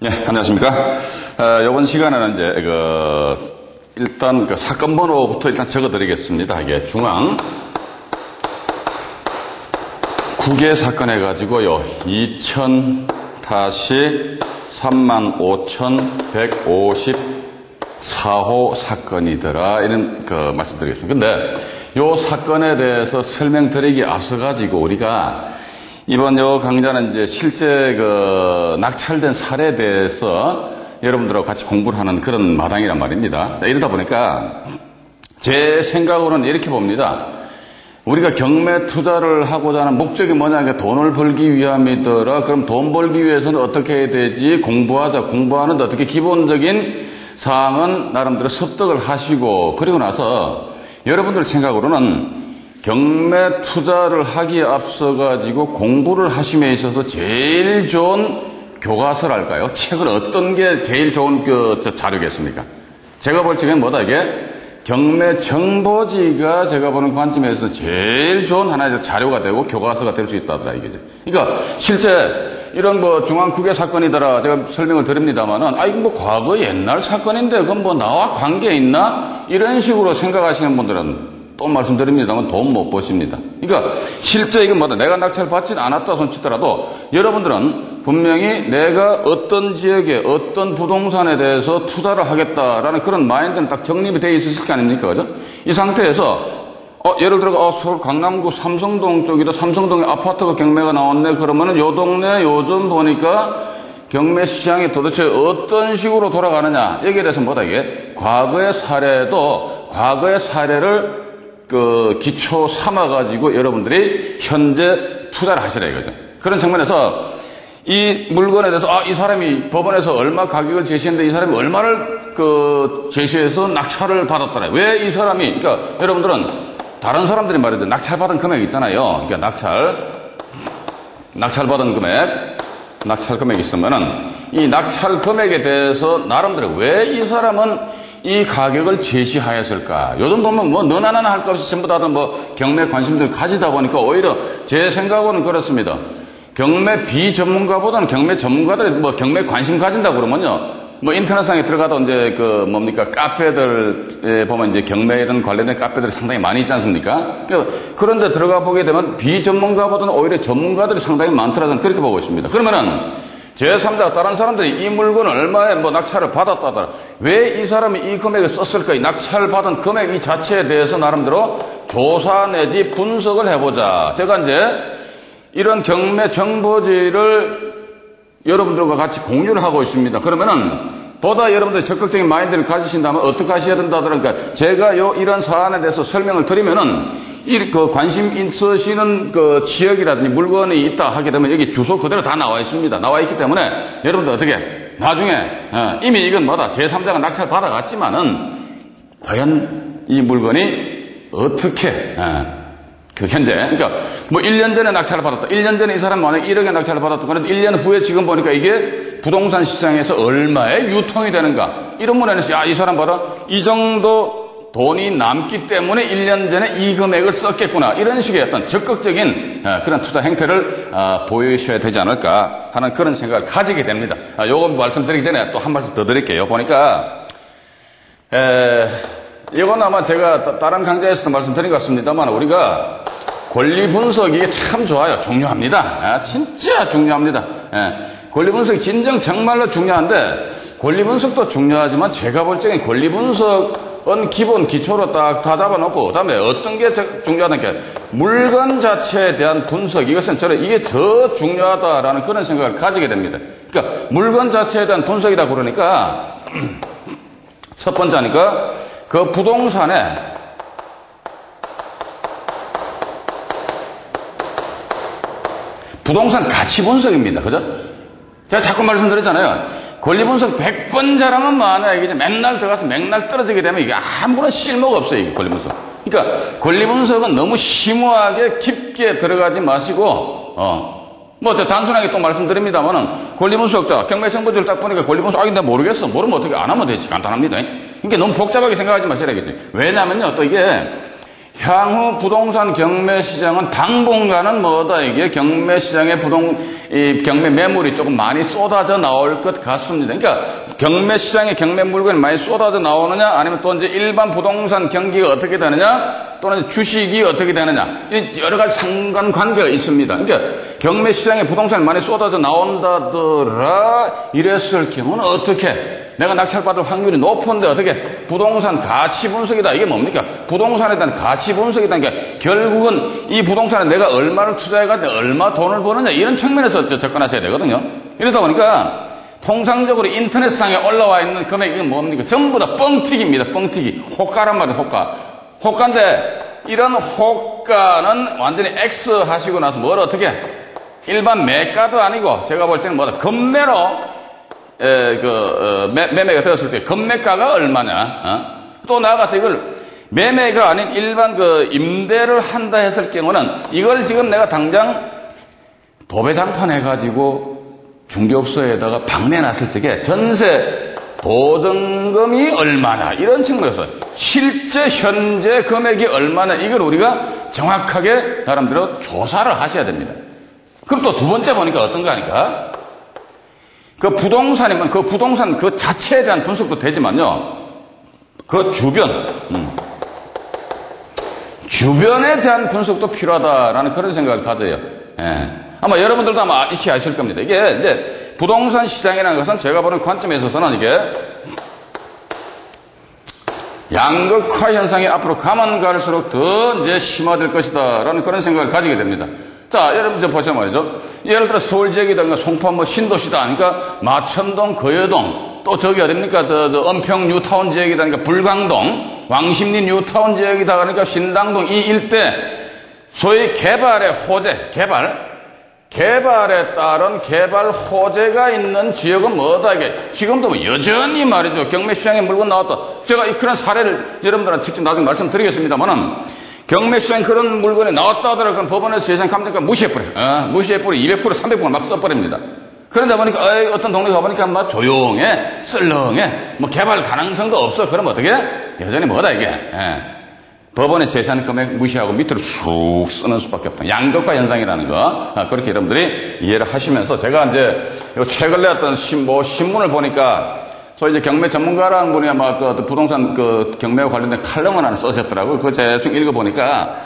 예, 안녕하십니까. 이번 시간에는 이제, 일단 사건 번호부터 일단 적어 드리겠습니다. 이게 중앙 9개 사건 해가지고요. 2000-35,154호 사건이더라. 이런 말씀드리겠습니다. 근데 요 사건에 대해서 설명드리기 앞서가지고 우리가 이번 요 강좌는 이제 실제 낙찰된 사례에 대해서 여러분들하고 같이 공부를 하는 그런 마당이란 말입니다. 이러다 보니까 제 생각으로는 이렇게 봅니다. 우리가 경매 투자를 하고자 하는 목적이 뭐냐, 그러니까 돈을 벌기 위함이더라. 그럼 돈 벌기 위해서는 어떻게 해야 되지? 공부하자. 공부하는데 어떻게 기본적인 사항은 나름대로 습득을 하시고, 그리고 나서 여러분들 생각으로는 경매 투자를 하기에 앞서가지고 공부를 하심에 있어서 제일 좋은 교과서랄까요? 책은 어떤 게 제일 좋은 자료겠습니까? 제가 볼 적엔 뭐다, 이게? 경매 정보지가 제가 보는 관점에서 제일 좋은 하나의 자료가 되고 교과서가 될 수 있다더라, 이거죠. 그러니까 실제 이런 중앙 9개 사건이더라 제가 설명을 드립니다만은, 이거 과거 옛날 사건인데 그건 나와 관계 있나? 이런 식으로 생각하시는 분들은 또 말씀드립니다만 돈 못 버십니다. 그러니까 실제 이건 뭐다, 내가 낙찰을 받진 않았다 손치더라도 여러분들은 분명히 내가 어떤 지역에 어떤 부동산에 대해서 투자를 하겠다라는 그런 마인드는 딱 정립이 되어 있을 거 아닙니까? 그죠? 이 상태에서 예를 들어 서울 강남구 삼성동 쪽이다. 삼성동에 아파트가 경매가 나왔네. 그러면은 요 동네 요즘 보니까 경매 시장이 도대체 어떤 식으로 돌아가느냐, 여기에 대해서 뭐다, 이게 과거의 사례를 기초 삼아가지고 여러분들이 현재 투자를 하시라 이거죠. 그런 측면에서 이 물건에 대해서 이 사람이 법원에서 얼마 가격을 제시했는데 이 사람이 얼마를 제시해서 낙찰을 받았더라. 왜 이 사람이, 그러니까 여러분들은 다른 사람들이 말해도 낙찰받은 금액 있잖아요. 그러니까 낙찰 금액이 있으면은 이 낙찰 금액에 대해서 나름대로 왜 이 사람은 이 가격을 제시하였을까? 요즘 보면 너나나나 할 것 없이 전부 다들 경매 관심들 가지다 보니까 오히려 제 생각으로는 그렇습니다. 경매 비전문가보다는 경매 전문가들이 경매 관심 가진다고 그러면요. 인터넷상에 들어가도 이제 카페들에 보면 이제 경매에 관련된 카페들이 상당히 많이 있지 않습니까? 그런데 들어가 보게 되면 비전문가보다는 오히려 전문가들이 상당히 많더라. 저는 그렇게 보고 있습니다. 그러면은 제3자 다른 사람들이 이 물건을 얼마에 낙찰을 받았다더라. 왜 이 사람이 이 금액을 썼을까? 이 낙찰받은 금액 이 자체에 대해서 나름대로 조사 내지 분석을 해보자. 제가 이제 이런 경매 정보지를 여러분들과 같이 공유를 하고 있습니다. 그러면은 보다 여러분들이 적극적인 마인드를 가지신다면 어떻게 하셔야 된다더라. 그러니까 제가 이런 사안에 대해서 설명을 드리면은 관심 있으시는 지역이라든지 물건이 있다 하게 되면 여기 주소 그대로 다 나와 있습니다. 나와 있기 때문에 여러분들 어떻게 나중에 이미 이건 제3자가 낙찰 받아갔지만은 과연 이 물건이 어떻게 현재, 그러니까 1년 전에 낙찰을 받았다. 1년 전에 이 사람 만약에 1억에 낙찰을 받았다. 그런데 1년 후에 지금 보니까 이게 부동산 시장에서 얼마에 유통이 되는가. 이런 문제에서 이 사람 봐라. 이 정도 돈이 남기 때문에 1년 전에 이 금액을 썼겠구나. 이런 식의 어떤 적극적인 그런 투자 행태를 보이셔야 되지 않을까 하는 그런 생각을 가지게 됩니다. 요거 말씀드리기 전에 또 한 말씀 더 드릴게요. 보니까 이건 아마 제가 다른 강좌에서도 말씀드린 것 같습니다만 우리가 권리 분석이 참 좋아요. 중요합니다. 진짜 중요합니다. 권리 분석이 진정 정말로 중요한데 권리 분석도 중요하지만 제가 볼 적엔 권리 분석은 기본 기초로 딱 다 잡아놓고 그다음에 어떤 게 중요하다는 게 물건 자체에 대한 분석, 이것은 저는 이게 더 중요하다라는 그런 생각을 가지게 됩니다. 그러니까 물건 자체에 대한 분석이다 그러니까 첫 번째 하니까 그 부동산에 부동산 가치 분석입니다. 그죠? 제가 자꾸 말씀드렸잖아요. 권리 분석 100번 잘하면 만약에 이제 맨날 들어가서 맨날 떨어지게 되면 이게 아무런 쓸모가 없어요. 이게 권리 분석. 그러니까 권리 분석은 너무 심오하게 깊게 들어가지 마시고 단순하게 또 말씀드립니다만은 권리 분석자 경매 정보지를 딱 보니까 권리 분석 내가 모르겠어. 모르면 어떻게 안 하면 되지. 간단합니다. 그러니까 너무 복잡하게 생각하지 마시라겠지. 왜냐면요 또 이게 향후 부동산 경매 시장은 당분간은 뭐다, 이게 경매 시장에 이 경매 매물이 조금 많이 쏟아져 나올 것 같습니다. 그러니까 경매 시장에 경매 물건이 많이 쏟아져 나오느냐, 아니면 또 이제 일반 부동산 경기가 어떻게 되느냐, 또는 주식이 어떻게 되느냐, 여러 가지 상관관계가 있습니다. 그러니까 경매 시장에 부동산이 많이 쏟아져 나온다더라 이랬을 경우는 어떻게? 내가 낙찰받을 확률이 높은데 어떻게? 부동산 가치 분석이다. 이게 뭡니까? 부동산에 대한 가치 분석이다. 그러니까 결국은 이 부동산에 내가 얼마를 투자해가지고 얼마 돈을 버느냐, 이런 측면에서 접근하셔야 되거든요. 이러다 보니까 통상적으로 인터넷상에 올라와 있는 금액이 뭡니까? 전부 다 뻥튀기입니다. 뻥튀기. 호가란 말이에요. 호가인데 이런 호가는 완전히 X 하시고 나서 뭘 어떻게? 일반 매가도 아니고 제가 볼 때는 뭐다? 금매로 매매가 되었을 때 금매가가 얼마냐? 또 나아가서 이걸 매매가 아닌 일반 임대를 한다 했을 경우는 이걸 지금 내가 당장 도배장판 해가지고 중개업소에다가 방내놨을 적에 전세 보증금이 얼마냐, 이런 측면에서 실제 현재 금액이 얼마냐, 이걸 우리가 정확하게 나름대로 조사를 하셔야 됩니다. 그럼 또 두 번째 보니까 어떤가 하니까 그 부동산이면 그 부동산 그 자체에 대한 분석도 되지만요, 그 주변에 대한 분석도 필요하다라는 그런 생각을 가져요. 예. 아마 여러분들도 아마 익히 아실 겁니다. 이게 이제 부동산 시장이라는 것은 제가 보는 관점에 있어서는 이게 양극화 현상이 앞으로 가면 갈수록 더 이제 심화될 것이다라는 그런 생각을 가지게 됩니다. 자, 여러분 좀 보시면 말이죠. 예를 들어 서울 지역이다, 송파 신도시다 하니까 마천동, 거여동, 또 저기 어딥니까? 은평 뉴타운 지역이다 하니까 불광동, 왕십리 뉴타운 지역이다 하니까 신당동, 이 일대 소위 개발의 호재, 개발에 따른 개발 호재가 있는 지역은 뭐다, 이게. 지금도 뭐 여전히 말이죠. 경매 시장에 물건 나왔다. 제가 그런 사례를 여러분들한테 직접 나중에 말씀드리겠습니다만은, 경매 시장에 그런 물건이 나왔다 하더라도 그럼 법원에서 예상 감정가 무시해버려요. 무시해버리고 200%, 300%를 막 써버립니다. 그러다 보니까, 어떤 동네 가보니까 막 조용해, 썰렁해, 뭐 개발 가능성도 없어. 그럼 어떻게? 여전히 뭐다, 이게. 법원에 제시한 금액 무시하고 밑으로 쑥 쓰는 수밖에 없다. 양극화 현상이라는 거. 그렇게 여러분들이 이해를 하시면서 제가 이제 최근 내었던 신문을 보니까 소위 이제 경매 전문가라는 분이 아마 부동산 경매와 관련된 칼럼을 하나 쓰셨더라고요. 그거 대충 읽어보니까,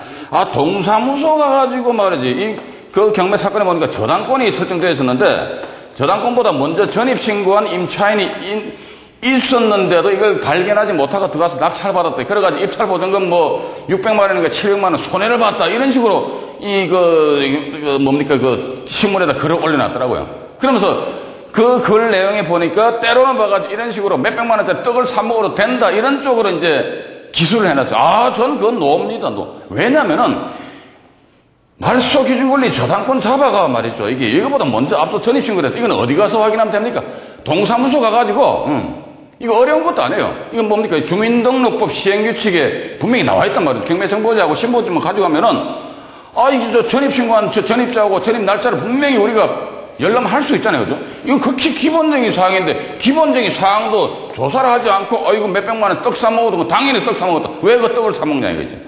동사무소 가가지고 말이지, 그 경매 사건에 보니까 저당권이 설정되어 있었는데, 저당권보다 먼저 전입신고한 임차인이 있었는데도 이걸 발견하지 못하고 들어가서 낙찰받았다. 그래가지고 입찰보증금 600만 원인가 700만 원 손해를 봤다. 이런 식으로 신문에다 글을 올려놨더라고요. 그러면서 그 글 내용에 보니까 때로는 봐가지고 이런 식으로 몇백만 원짜리 떡을 사먹어도 된다. 이런 쪽으로 이제 기술을 해놨어요. 전 그건 노입니다. 왜냐면은 말소 기준 권리 저당권 잡아가 말이죠. 이거보다 먼저 앞서 전입신고를 해서 이건 어디 가서 확인하면 됩니까? 동사무소 가가지고, 이거 어려운 것도 아니에요. 이건 뭡니까? 주민등록법 시행규칙에 분명히 나와 있단 말이에요. 경매정보자하고 신분증만 가져가면은, 이게 전입신고한 전입자하고 전입 날짜를 분명히 우리가 열람할 수 있잖아요. 그죠? 이건 극히 기본적인 사항인데, 기본적인 사항도 조사를 하지 않고, 이거 몇백만 원 떡 사먹어도 당연히 떡 사먹었다. 왜 그 떡을 사먹냐 이거지.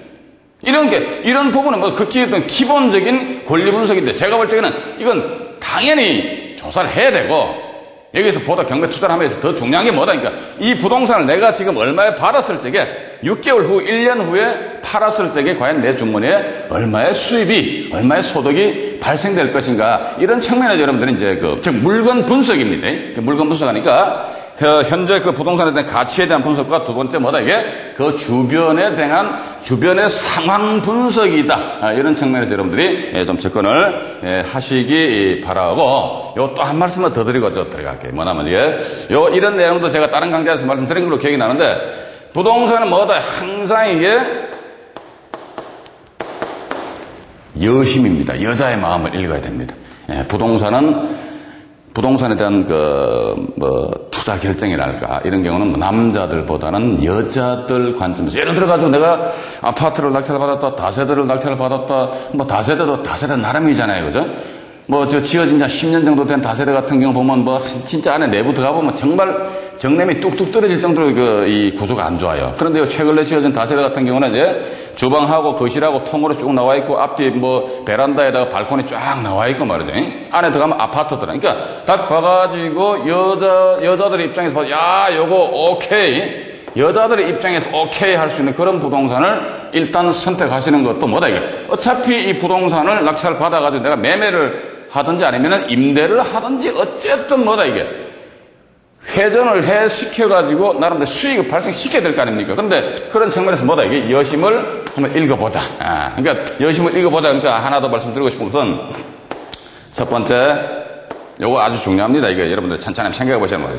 이런 부분은 극히 어떤 기본적인 권리 분석인데, 제가 볼 때는 이건 당연히 조사를 해야 되고, 여기서 보다 경매 투자를 하면서 더 중요한 게 뭐다. 그러니까 이 부동산을 내가 지금 얼마에 팔았을 적에 6개월 후, 1년 후에 팔았을 적에 과연 내 주머니에 얼마의 수입이, 얼마의 소득이 발생될 것인가. 이런 측면에서 여러분들은 이제 즉 물건 분석입니다. 물건 분석하니까 현재 부동산에 대한 가치에 대한 분석과 두 번째 뭐다 이게 주변에 대한 주변의 상황 분석이다. 이런 측면에서 여러분들이 좀 접근을 하시기 바라고, 또 한 말씀만 더 드리고 들어갈게요. 뭐냐면 이런 내용도 제가 다른 강좌에서 말씀드린 걸로 기억이 나는데, 부동산은 뭐다 항상 이게 여심입니다. 여자의 마음을 읽어야 됩니다. 부동산에 대한 투자 결정이랄까, 이런 경우는 남자들보다는 여자들 관점에서, 예를 들어가지고 내가 아파트를 낙찰받았다, 다세대를 낙찰받았다, 다세대도 다세대 나름이잖아요. 그죠? 뭐, 지어진 지 10년 정도 된 다세대 같은 경우 보면 뭐, 진짜 안에 내부 들어가보면 정말 정냄이 뚝뚝 떨어질 정도로 이 구조가 안 좋아요. 그런데 최근에 지어진 다세대 같은 경우는 이제 주방하고 거실하고 통으로 쭉 나와 있고 앞뒤 뭐, 베란다에다가 발코니 쫙 나와 있고 말이죠. 안에 들어가면 아파트더라. 그러니까 딱 봐가지고 여자들의 입장에서 봐서 야, 요거 오케이. 여자들의 입장에서 오케이 할 수 있는 그런 부동산을 일단 선택하시는 것도 뭐다 이게. 어차피 이 부동산을 낙찰 받아가지고 내가 매매를 하든지 아니면 임대를 하든지 어쨌든 뭐다 이게. 회전을 해 시켜가지고 나름대로 수익을 발생시켜야 될 거 아닙니까? 근데 그런 측면에서 뭐다 이게. 여심을 한번 읽어보자. 그러니까 여심을 읽어보자. 그러니까 하나 더 말씀드리고 싶은 것은 첫 번째, 요거 아주 중요합니다. 이게 여러분들 천천히 생각해 보시는 거죠.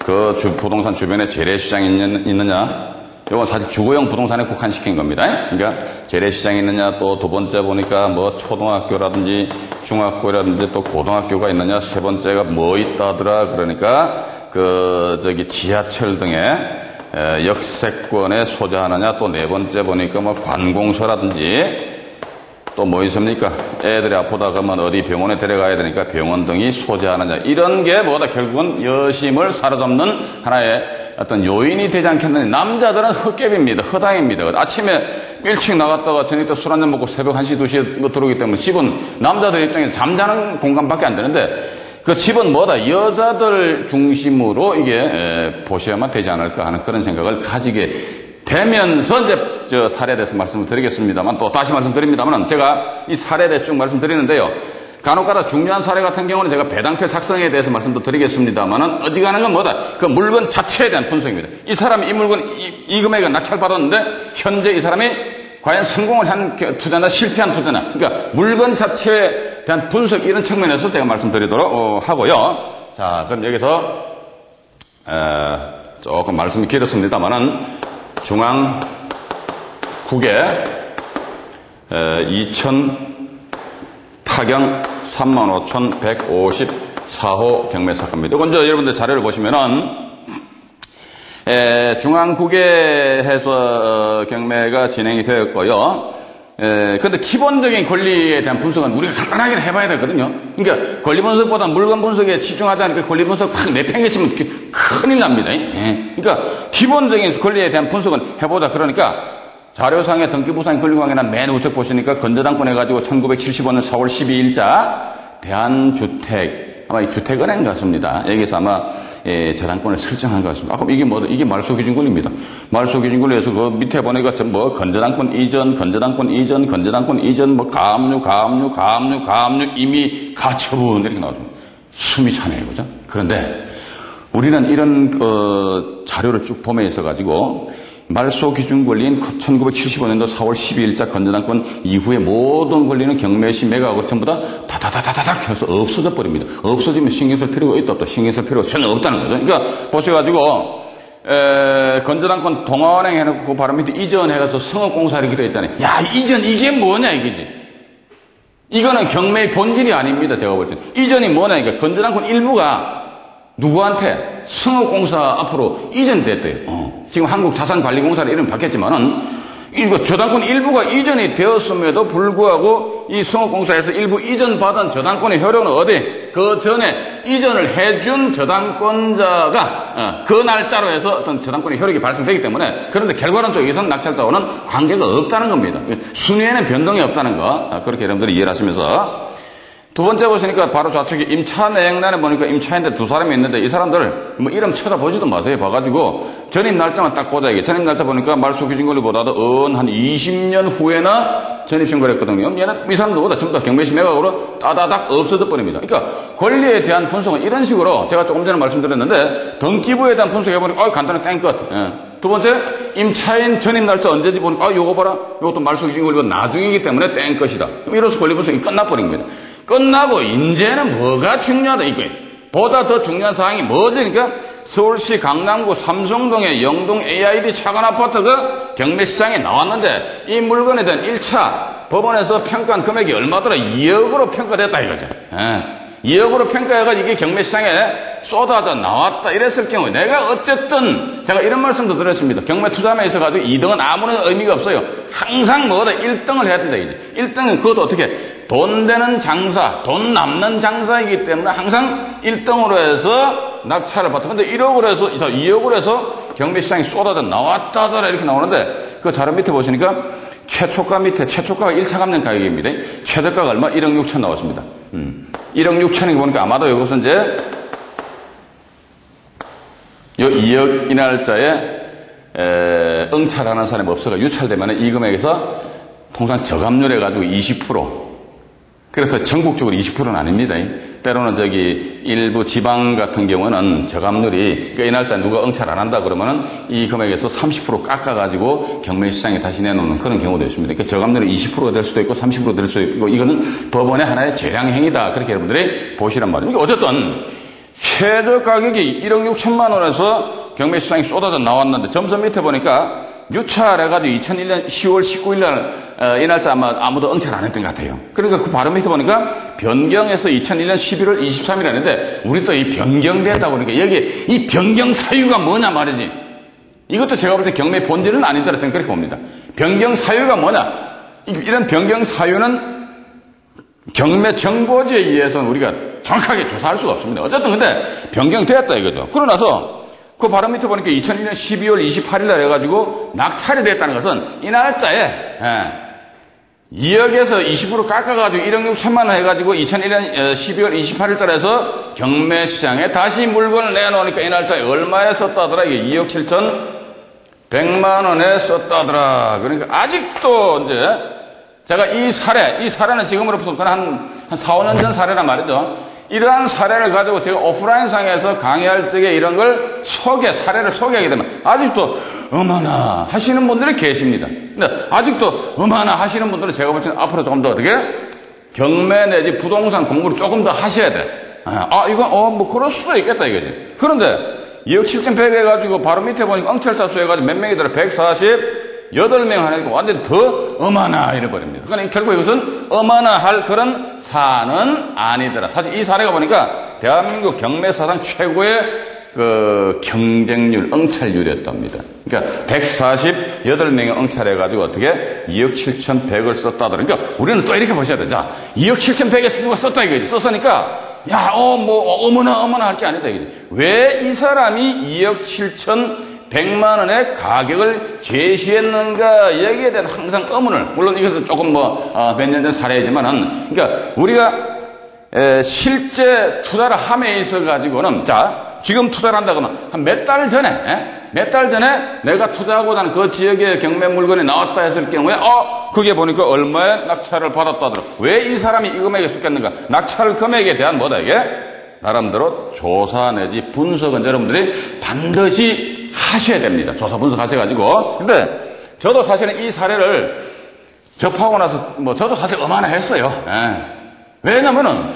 그 부동산 주변에 재래시장이 있느냐? 이건 사실 주거용 부동산에 국한시킨 겁니다. 그러니까 재래시장이 있느냐, 또 두 번째 보니까 뭐 초등학교라든지 중학교라든지 또 고등학교가 있느냐, 세 번째가 뭐 있다더라. 그러니까 지하철 등의 역세권에 소재하느냐, 또 네 번째 보니까 뭐 관공서라든지 또 뭐 있습니까? 애들이 아프다 그러면 어디 병원에 데려가야 되니까 병원 등이 소재하느냐. 이런 게 뭐다? 결국은 여심을 사로잡는 하나의 어떤 요인이 되지 않겠느냐. 남자들은 헛개비입니다. 허당입니다. 아침에 일찍 나갔다가 저녁 때 술 한잔 먹고 새벽 1시, 2시에 들어오기 때문에 집은 남자들 입장에서 잠자는 공간밖에 안 되는데 그 집은 뭐다? 여자들 중심으로 이게 보셔야만 되지 않을까 하는 그런 생각을 가지게 되면서 이제 사례에 대해서 말씀을 드리겠습니다만, 또 다시 말씀드립니다만, 제가 이 사례에 대해서 쭉 말씀드리는데요. 간혹가다 중요한 사례 같은 경우는 제가 배당표 작성에 대해서 말씀도 드리겠습니다만, 어지간한 건 뭐다? 그 물건 자체에 대한 분석입니다. 이 사람이 이 물건, 이 금액을 낙찰받았는데, 현재 이 사람이 과연 성공을 한 투자나 실패한 투자나, 그러니까 물건 자체에 대한 분석, 이런 측면에서 제가 말씀드리도록 하고요. 자, 그럼 여기서, 조금 말씀이 길었습니다만은, 중앙국에 2000 타경 35,154호 경매 사건입니다. 이건 여러분들 자료를 보시면은 중앙국에에서 경매가 진행이 되었고요. 근데 기본적인 권리에 대한 분석은 우리가 간단하게 해봐야 되거든요. 그러니까 권리 분석보다 물건 분석에 치중하다니까 권리 분석 확 내팽개치면 큰일 납니다. 그러니까 기본적인 권리에 대한 분석은 해보자. 그러니까 자료상의 등기부상 권리관계나 맨 우측 보시니까 건저당권 해가지고 1975년 4월 12일자 대한주택, 아마 이 주택은행 같습니다. 여기서 아마 저당권을 설정한 것 같습니다. 그럼 이게 뭐다? 이게 말소기준권입니다. 말소기준권에서 그 밑에 보니까 뭐 건저당권 이전, 건저당권 이전, 건저당권 이전, 뭐 가압류 이미 가처분 이렇게 나오죠. 숨이 차네요, 그죠? 그런데 우리는 이런 자료를 쭉 보면서 있어가지고 말소기준 권리인 1975년도 4월 12일자 건저당권 이후에 모든 권리는 경매시 매각하고 전부 다 다다다다닥 해서 없어져 버립니다. 없어지면 신경 쓸 필요가 있다 없다. 신경 쓸 필요가 전혀 없다는 거죠. 그러니까 보셔가지고 건저당권 동아은행 해놓고 그 바로 밑에 이전해가서 성업공사 이렇게 되어 있잖아요. 야, 이전 이게 뭐냐 이거지. 이거는 경매의 본질이 아닙니다. 제가 볼 때는. 이전이 뭐냐 이게. 건저당권 일부가 누구한테? 성업공사 앞으로 이전됐대요. 지금 한국자산관리공사로 이름 바뀌었지만은, 이거 저당권 일부가 이전이 되었음에도 불구하고 이 성업공사에서 일부 이전받은 저당권의 효력은 어디? 그 전에 이전을 해준 저당권자가 그 날짜로 해서 어떤 저당권의 효력이 발생되기 때문에, 그런데 결과론적으로 이선 낙찰자와는 관계가 없다는 겁니다. 순위에는 변동이 없다는 거, 그렇게 여러분들이 이해를 하시면서. 두 번째 보시니까 바로 좌측에 임차 내역란에 보니까 임차인들 두 사람이 있는데 이 사람들 뭐 이름 쳐다보지도 마세요. 봐가지고 전입 날짜만 딱 보자. 이게 전입 날짜 보니까 말소기준권리보다도 한 20년 후에나 전입신고를 했거든요. 얘는 이 사람들보다 전부 다 경매시 매각으로 따다닥 없어져 버립니다. 그러니까 권리에 대한 분석은 이런 식으로 제가 조금 전에 말씀드렸는데 등기부에 대한 분석해보니까 간단히 땡끝. 두 번째, 임차인 전입 날짜 언제지 보니까 요거 봐라. 요것도 말소기준권리보다 나중이기 때문에 땡끝이다. 이로써 권리 분석이 끝나버린 겁니다. 끝나고 이제는 뭐가 중요하다 이거예요. 보다 더 중요한 사항이 뭐지? 그러니까 서울시 강남구 삼성동의 영동 AIB 차관 아파트 그 경매시장에 나왔는데 이 물건에 대한 1차 법원에서 평가한 금액이 얼마더라? 2억으로 평가됐다 이거죠. 2억으로 평가해가지고 이게 경매시장에 쏟아져 나왔다 이랬을 경우에 내가 어쨌든 제가 이런 말씀도 드렸습니다. 경매 투자매에 있어가지고 2등은 아무런 의미가 없어요. 항상 뭐다? 1등을 해야 된다 이제. 1등은 그것도 어떻게? 돈 되는 장사, 돈 남는 장사이기 때문에 항상 1등으로 해서 낙찰을 받다. 근데 1억으로 해서, 2억으로 해서 경매시장이 쏟아져 나왔다더라 이렇게 나오는데 그 자료 밑에 보시니까 최초가 밑에 최초가가 1차 감정 가격입니다. 최저가가 얼마? 1억 6천 나왔습니다. 1억 6천이 보니까 아마도 이것은 이제 요 2억 이날짜에 응찰하는 사람이 없어가 유찰되면 이 금액에서 통상 저감률 해가지고 20%. 그래서 전국적으로 20%는 아닙니다. 때로는 일부 지방 같은 경우는 저감률이, 그러니까 이날짜 누가 응찰 안 한다 그러면은 이 금액에서 30% 깎아가지고 경매시장에 다시 내놓는 그런 경우도 있습니다. 그러니까 저감률이 20%가 될 수도 있고 30% 될 수도 있고 이거는 법원의 하나의 재량행위다. 그렇게 여러분들이 보시란 말이에요. 어쨌든 최저 가격이 1억 6천만 원에서 경매시장이 쏟아져 나왔는데 점점 밑에 보니까 유찰해가지고 2001년 10월 19일 날 이 날짜 아무도 응찰 안 했던 것 같아요. 그러니까 그 바로 밑에 보니까 변경해서 2001년 11월 23일 하는데 우리 또 이 변경됐다고 그러니까 여기 이 변경 사유가 뭐냐 말이지. 이것도 제가 볼 때 경매 본질은 아니더라 저는 그렇게 봅니다. 변경 사유가 뭐냐. 이런 변경 사유는 경매 정보지에 의해서는 우리가 정확하게 조사할 수가 없습니다. 어쨌든 근데 변경됐다 이거죠. 그러고 나서 그 바로 밑에 보니까 2001년 12월 28일 날 해가지고 낙찰이 됐다는 것은 이 날짜에 2억에서 20% 깎아가지고 1억 6천만 원 해가지고 2001년 12월 28일 달에서 경매시장에 다시 물건을 내놓으니까 이 날짜에 얼마에 썼다더라? 이게 2억 7천 100만 원에 썼다더라. 그러니까 아직도 이제 제가 이 사례는 지금으로부터 한 4, 5년 전 사례란 말이죠. 이러한 사례를 가지고 제가 오프라인 상에서 강의할 적에 이런 걸 사례를 소개하게 되면 아직도 어머나 하시는 분들이 계십니다. 근데 아직도 어머나 하시는 분들은 제가 볼 때는 앞으로 조금 더 어떻게 경매 내지 부동산 공부를 조금 더 하셔야 돼. 이건 뭐 그럴 수도 있겠다 이거지. 그런데 2억 7,100 해가지고 바로 밑에 보니까 응찰자 수 해가지고 몇 명이더라? 148명 하니까 완전히 더 어마나 이래버립니다. 그러니까 결국 이것은 어마나 할 그런 사안은 아니더라. 사실 이 사례가 보니까 대한민국 경매사상 최고의 그 경쟁률, 응찰률이었답니다. 그러니까 148명이 응찰해가지고 어떻게 2억 7,100을 썼다더라. 그러니까 우리는 또 이렇게 보셔야 돼. 자, 2억 7,100에 누가 썼다 이거지. 썼으니까 어머나 할 게 아니다 이거지. 왜 이 사람이 2억 7,100만 원의 가격을 제시했는가 여기에 대한 항상 의문을, 물론 이것은 조금 몇 년 전 사례이지만은, 그러니까 우리가 실제 투자를 함에 있어 가지고는, 자, 지금 투자를 한다 그러면 한 몇 달 전에 내가 투자하고 난 그 지역에 경매 물건이 나왔다 했을 경우에 그게 보니까 얼마에 낙찰을 받았다더라. 왜 이 사람이 이 금액에 썼겠는가? 낙찰 금액에 대한 뭐다 이게? 나름대로 조사 내지 분석은 여러분들이 반드시 하셔야 됩니다. 조사 분석하셔가지고. 근데 저도 사실은 이 사례를 접하고 나서 저도 사실 어마어마했어요. 왜냐면은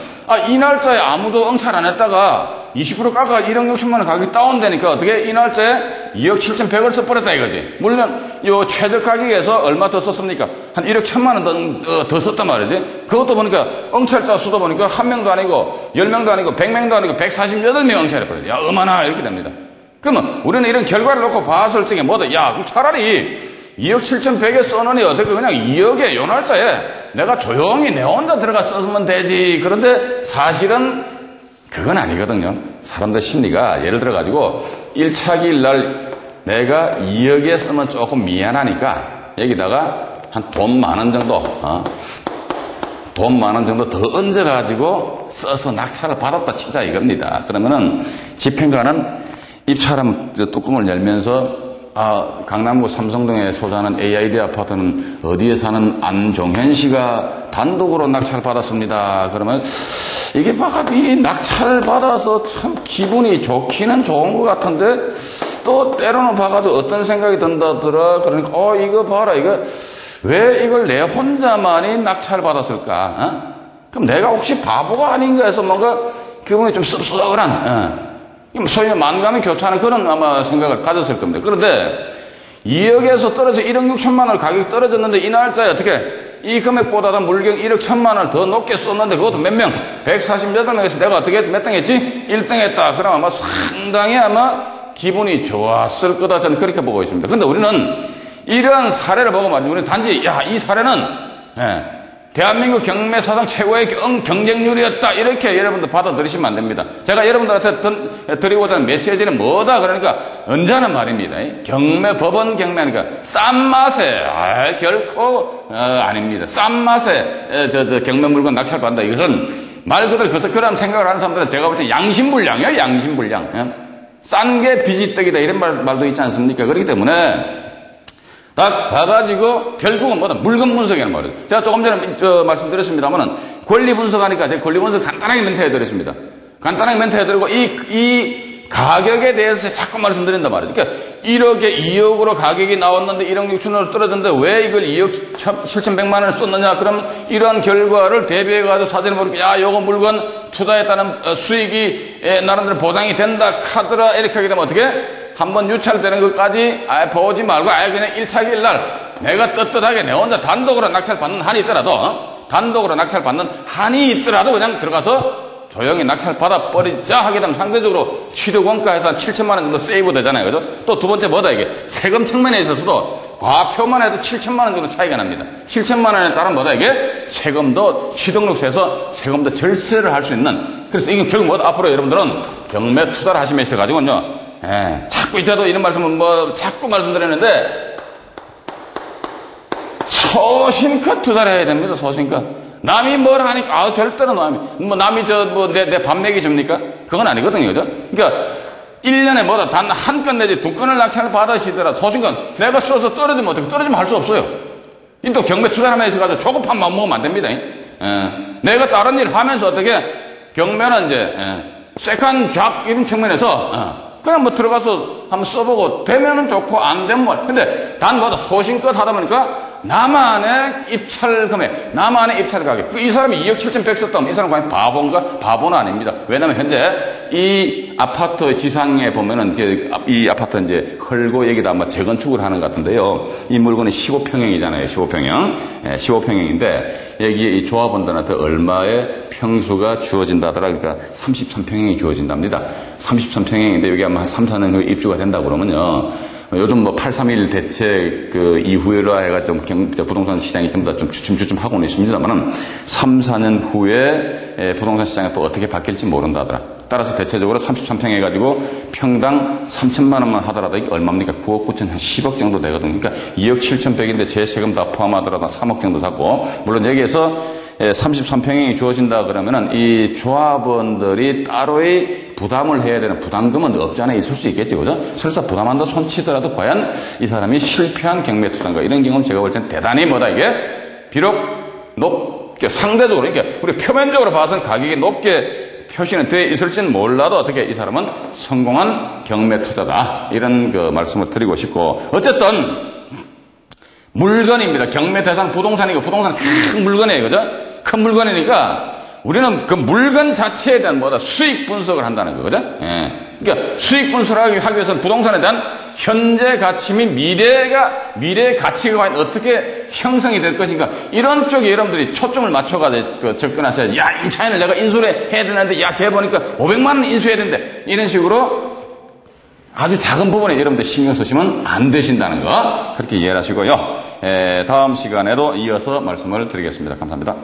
이 날짜에 아무도 응찰 안 했다가 20% 깎아 1억 6천만 원 가격이 다운되니까 어떻게 이 날짜에 2억 7,100을 써버렸다 이거지. 물론 요 최저 가격에서 얼마 더 썼습니까? 한 1억 1천만 원 더 썼단 말이지. 그것도 보니까 응찰자 수도 보니까 1명도 아니고 10명도 아니고 100명도 아니고 148명 응찰했거든요. 야 어마나 이렇게 됩니다. 그러면 우리는 이런 결과를 놓고 봤을 적에 뭐다? 야 그럼 차라리 2억 7,100에 써놓으니 어떻게 그냥 2억에 요 날짜에 내가 조용히 내 혼자 들어가 썼으면 되지. 그런데 사실은 그건 아니거든요. 사람들 심리가 예를 들어가지고 1차 기일 날 내가 2억에 쓰면 조금 미안하니까 여기다가 한 돈 만 원 정도 돈 만 원 정도 더 얹어가지고 써서 낙찰을 받았다 치자 이겁니다. 그러면은 집행관은 입찰하면 뚜껑을 열면서 강남구 삼성동에 소재하는 AID 아파트는 어디에 사는 안종현 씨가 단독으로 낙찰을 받았습니다. 그러면 이게 이 낙찰을 받아서 참 기분이 좋기는 좋은 것 같은데 또 때로는 봐가지고 어떤 생각이 든다더라. 그러니까 이거 봐라 이거 왜 이걸 내 혼자만이 낙찰을 받았을까? 그럼 내가 혹시 바보가 아닌가 해서 뭔가 기분이 좀 씁쓸한 소위 만감이 교차하는 그런 아마 생각을 가졌을 겁니다. 그런데 2억에서 떨어져 1억 6천만 원 가격이 떨어졌는데 이 날짜에 어떻게 이 금액보다 물경 1억 1천만 원을 더 높게 썼는데 그것도 몇 명? 148명에서 내가 어떻게 몇 등 했지? 1등 했다. 그럼 아마 상당히 기분이 좋았을 거다. 저는 그렇게 보고 있습니다. 근데 우리는 이러한 사례를 보고 말이죠. 우리는 단지 이 사례는 대한민국 경매 사상 최고의 경쟁률이었다. 이렇게 여러분들 받아들이시면 안 됩니다. 제가 여러분들한테 드리고자 하는 메시지는 뭐다? 그러니까 언제나 말입니다. 경매, 법원 경매니까 싼 맛에, 결코, 아닙니다. 싼 맛에, 경매 물건 낙찰받는다. 이것은 말 그대로 그런 생각을 하는 사람들은 제가 볼 때 양심불량이에요. 양심불량. 싼 게 비지떡이다. 이런 말도 있지 않습니까? 그렇기 때문에 딱 봐가지고 결국은 뭐다? 물건 분석이라는 말이에요. 제가 조금 전에 말씀드렸습니다만은 권리 분석하니까 제가 권리 분석 간단하게 멘트해드렸습니다. 간단하게 멘트해드리고 이 가격에 대해서 자꾸 말씀드린단 말이에요. 그러니까 1억에 2억으로 가격이 나왔는데 1억 6천원으로 떨어졌는데 왜 이걸 2억 7,100만 원을 썼느냐? 그럼 이러한 결과를 대비해가지고 사전에 보니까 야, 요거 물건 투자에 따른 수익이 나름대로 보장이 된다. 카드라 이렇게 하게 되면 어떻게? 한번 유찰되는 것까지 보지 말고 그냥 1차 기일날 내가 떳떳하게 내 혼자 단독으로 낙찰받는 한이 있더라도 단독으로 낙찰받는 한이 있더라도 그냥 들어가서 조용히 낙찰받아 버리자 하게 되면 상대적으로 취득원가에서 한 7천만 원 정도 세이브 되잖아요. 그죠? 또 두 번째 뭐다 이게 세금 측면에 있어서도 과표만 해도 7천만 원 정도 차이가 납니다. 7천만 원에 따른 뭐다 이게 세금도 취득록세에서 세금도 절세를 할 수 있는 그래서 이건 결국 뭐다 앞으로 여러분들은 경매 투자를 하시면서 가지고는요 자꾸 이때도 이런 말씀은 자꾸 말씀드렸는데, 소신껏 투자를 해야 됩니다, 소신껏. 남이 뭘 하니까, 절대로 남이 내 밥 먹이 줍니까? 그건 아니거든요, 그죠? 그러니까, 1년에 단 한 건 내지 두 건을 낙찰을 받으시더라, 소신껏. 내가 써서 떨어지면 어떻게, 떨어지면 할 수 없어요. 또 경매 투자하면서 가지고 조급한 마음 먹으면 안 됩니다. 내가 다른 일 하면서 어떻게, 경매는 이제, 세컨 잡 이런 측면에서, 그냥 들어가서 한번 써보고, 되면은 좋고, 안 되면 근데, 소신껏 하다 보니까, 나만의 입찰 금액, 나만의 입찰 가격. 이 사람이 2억 7,100 썼다면 이 사람 과연 바본가? 바보는 아닙니다. 왜냐면 현재, 이 아파트 지상에 보면은, 이 아파트 이제 헐고 여기다 아마 재건축을 하는 것 같은데요. 이 물건이 15평형이잖아요. 15평형. 15평형인데, 여기에 이 조합원들한테 얼마의 평수가 주어진다 하더라. 그러니까 33평형이 주어진답니다. 33평형인데 여기 아마 한 3, 4년 후에 입주가 된다 그러면요. 요즘 831 대책 이후에라 해가지고 부동산 시장이 전부 다 좀 주춤주춤 하고는 있습니다만은 3, 4년 후에 부동산 시장이 또 어떻게 바뀔지 모른다 하더라. 따라서 대체적으로 33평 해가지고 평당 3천만 원만 하더라도 이게 얼마입니까? 9억 9천 한 10억 정도 되거든요. 그러니까 2억 7,100인데 제 세금 다 포함하더라도 3억 정도 잡고 물론 여기에서 33평형이 주어진다 그러면은 이 조합원들이 따로의 부담을 해야 되는 부담금은 없지 않아 있을 수 있겠죠. 그죠? 설사 부담한다 손치더라도 과연 이 사람이 실패한 경매 투자인가 이런 경우는 제가 볼 때는 대단히 이게 비록 높게 상대적으로 그러니까 우리 표면적으로 봐서는 가격이 높게 표시는 되어 있을지는 몰라도 어떻게 이 사람은 성공한 경매 투자다. 이런 말씀을 드리고 싶고 어쨌든 물건입니다. 경매 대상 부동산이고 부동산 큰 물건이에요. 그죠? 큰 물건이니까 우리는 그 물건 자체에 대한 수익 분석을 한다는 거거든. 그러니까 수익 분석을 하기 위해서는 부동산에 대한 현재 가치 및 미래의 가치가 과연 어떻게 형성이 될 것인가 이런 쪽에 여러분들이 초점을 맞춰가지고 접근하셔야지. 야, 임차인을 내가 인수를 해야 되는데 야, 쟤 보니까 500만 원 인수해야 되는데 이런 식으로 아주 작은 부분에 여러분들 신경 쓰시면 안 되신다는 거 그렇게 이해하시고요. 다음 시간에도 이어서 말씀을 드리겠습니다. 감사합니다.